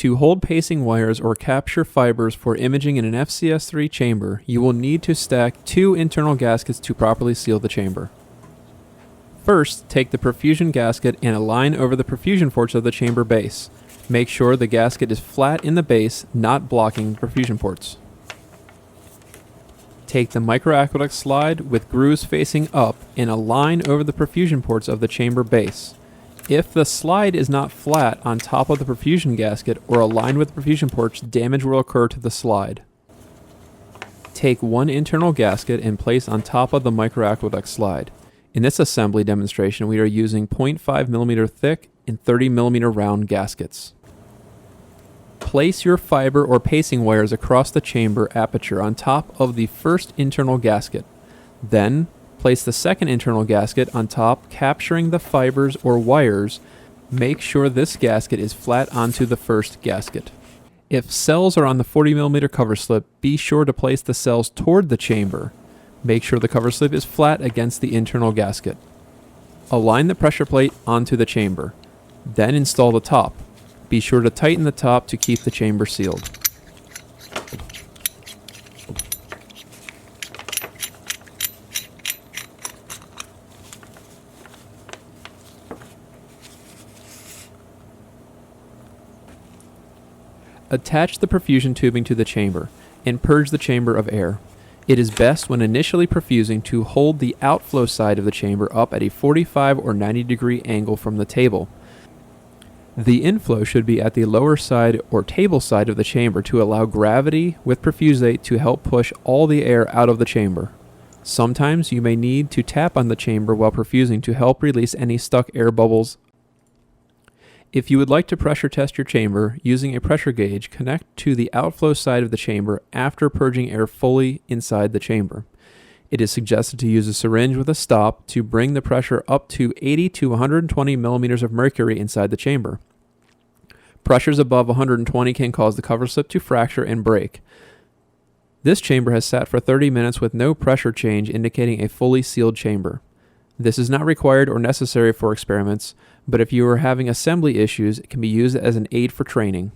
To hold pacing wires or capture fibers for imaging in an FCS3 chamber, you will need to stack 2 internal gaskets to properly seal the chamber. First, take the perfusion gasket and align over the perfusion ports of the chamber base. Make sure the gasket is flat in the base, not blocking the perfusion ports. Take the microaqueduct slide with grooves facing up and align over the perfusion ports of the chamber base. If the slide is not flat on top of the perfusion gasket or aligned with the perfusion ports, damage will occur to the slide. Take 1 internal gasket and place on top of the microaqueduct slide. In this assembly demonstration, we are using 0.5 mm thick and 30 mm round gaskets. Place your fiber or pacing wires across the chamber aperture on top of the first internal gasket. Then, place the second internal gasket on top, capturing the fibers or wires. Make sure this gasket is flat onto the first gasket. If cells are on the 40 mm cover slip, be sure to place the cells toward the chamber. Make sure the cover slip is flat against the internal gasket. Align the pressure plate onto the chamber. Then install the top. Be sure to tighten the top to keep the chamber sealed. Attach the perfusion tubing to the chamber and purge the chamber of air. It is best when initially perfusing to hold the outflow side of the chamber up at a 45 or 90 degree angle from the table. The inflow should be at the lower side or table side of the chamber to allow gravity with perfusate to help push all the air out of the chamber. Sometimes you may need to tap on the chamber while perfusing to help release any stuck air bubbles. If you would like to pressure test your chamber using a pressure gauge, connect to the outflow side of the chamber after purging air fully inside the chamber. It is suggested to use a syringe with a stop to bring the pressure up to 80 to 120 millimeters of mercury inside the chamber. Pressures above 120 can cause the cover slip to fracture and break. This chamber has sat for 30 minutes with no pressure change, indicating a fully sealed chamber. This is not required or necessary for experiments, but if you are having assembly issues, it can be used as an aid for training.